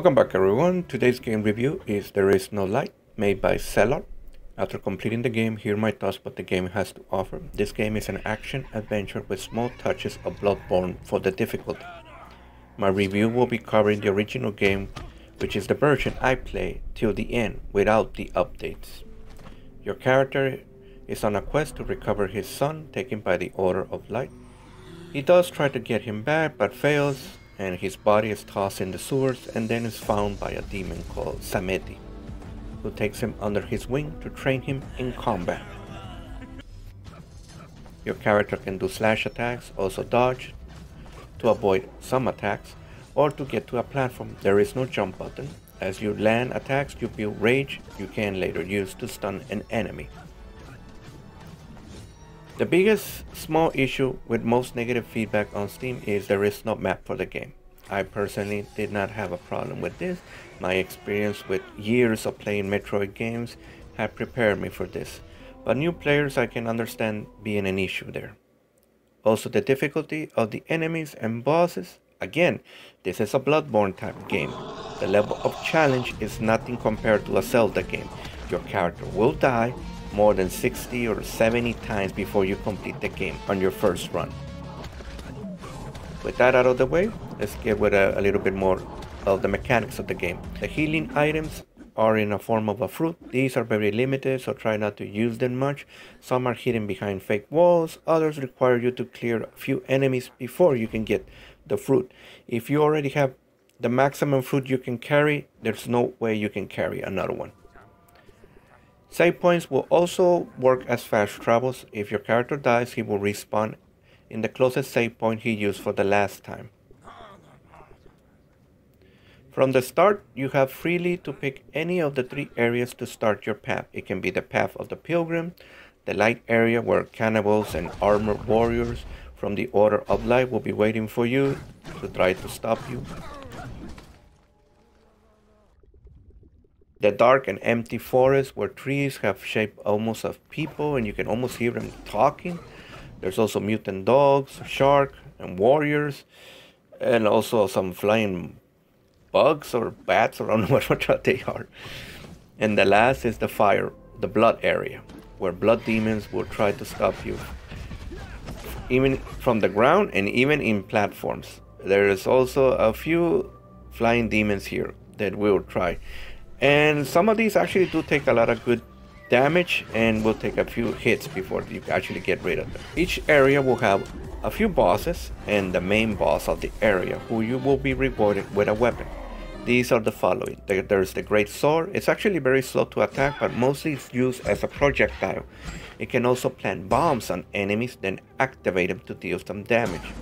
Welcome back everyone. Today's game review is There Is No Light, made by Cellar. After completing the game, here are my thoughts what the game has to offer. This game is an action adventure with small touches of Bloodborne for the difficulty. My review will be covering the original game, which is the version I played till the end without the updates. Your character is on a quest to recover his son taken by the Order of Light. He does try to get him back but fails, and his body is tossed in the sewers and then is found by a demon called Samedi, who takes him under his wing to train him in combat. Your character can do slash attacks, also dodge, to avoid some attacks, or to get to a platform. There is no jump button. As you land attacks, you build rage you can later use to stun an enemy. The biggest small issue with most negative feedback on Steam is there is no map for the game. I personally did not have a problem with this. My experience with years of playing Metroid games had prepared me for this, but new players I can understand being an issue there. Also, the difficulty of the enemies and bosses. Again, this is a Bloodborne type game. The level of challenge is nothing compared to a Zelda game. Your character will die more than 60 or 70 times before you complete the game on your first run. With that out of the way, let's get with a little bit more of the mechanics of the game. The healing items are in a form of a fruit. These are very limited, so try not to use them much. Some are hidden behind fake walls, others require you to clear a few enemies before you can get the fruit. If you already have the maximum fruit you can carry, there's no way you can carry another one. Save points will also work as fast travels. If your character dies, he will respawn in the closest save point he used for the last time. From the start, you have freely to pick any of the 3 areas to start your path. It can be the path of the pilgrim, the light area where cannibals and armored warriors from the Order of Light will be waiting for you to try to stop you. The dark and empty forest where trees have shape almost of people and you can almost hear them talking. There's also mutant dogs, shark, and warriors, and also some flying bugs or bats, or I don't know what they are. And the last is the fire, the blood area, where blood demons will try to stop you, even from the ground and even in platforms. There is also a few flying demons here that will try. And some of these actually do take a lot of good damage and will take a few hits before you actually get rid of them. Each area will have a few bosses and the main boss of the area, who you will be rewarded with a weapon. These are the following. There's the Great Sword. It's actually very slow to attack, but mostly it's used as a projectile. It can also plant bombs on enemies, then activate them to deal some damage.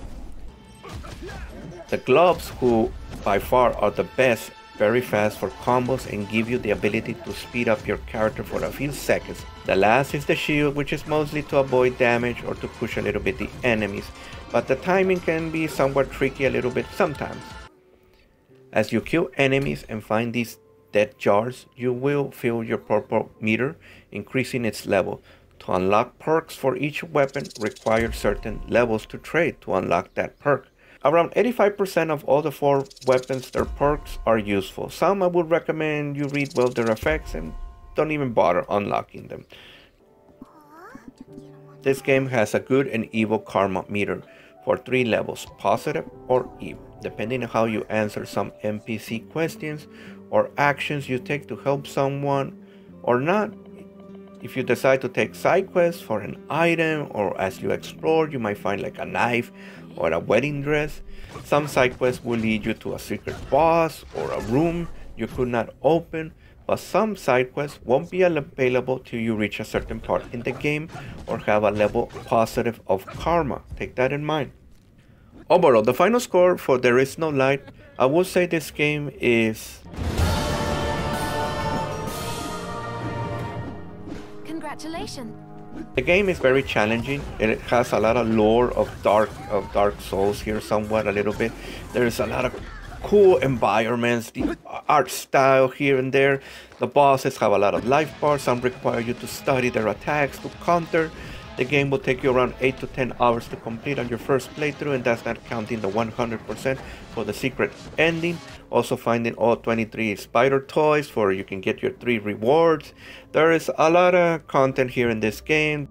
The gloves, who by far are the best, very fast for combos and give you the ability to speed up your character for a few seconds. The last is the shield, which is mostly to avoid damage or to push a little bit the enemies, but the timing can be somewhat tricky a little bit sometimes. As you kill enemies and find these dead jars, you will fill your purple meter, increasing its level. To unlock perks for each weapon, require certain levels to trade to unlock that perk. Around 85% of all the 4 weapons, their perks are useful. Some I would recommend you read well their effects and don't even bother unlocking them. This game has a good and evil karma meter for 3 levels, positive or evil, depending on how you answer some NPC questions or actions you take to help someone or not. If you decide to take side quests for an item, or as you explore you might find like a knife or a wedding dress. Some side quests will lead you to a secret boss or a room you could not open, but some side quests won't be available till you reach a certain part in the game or have a level positive of karma. Take that in mind. Overall, the final score for There Is No Light, I would say this game is... Congratulations. The game is very challenging. It has a lot of lore of Dark Souls here, somewhat a little bit. There's a lot of cool environments, the art style here and there. The bosses have a lot of life bars. Some require you to study their attacks to counter. The game will take you around 8 to 10 hours to complete on your first playthrough, and that's not counting the 100% for the secret ending. Also finding all 23 spider toys for you can get your 3 rewards. There is a lot of content here in this game.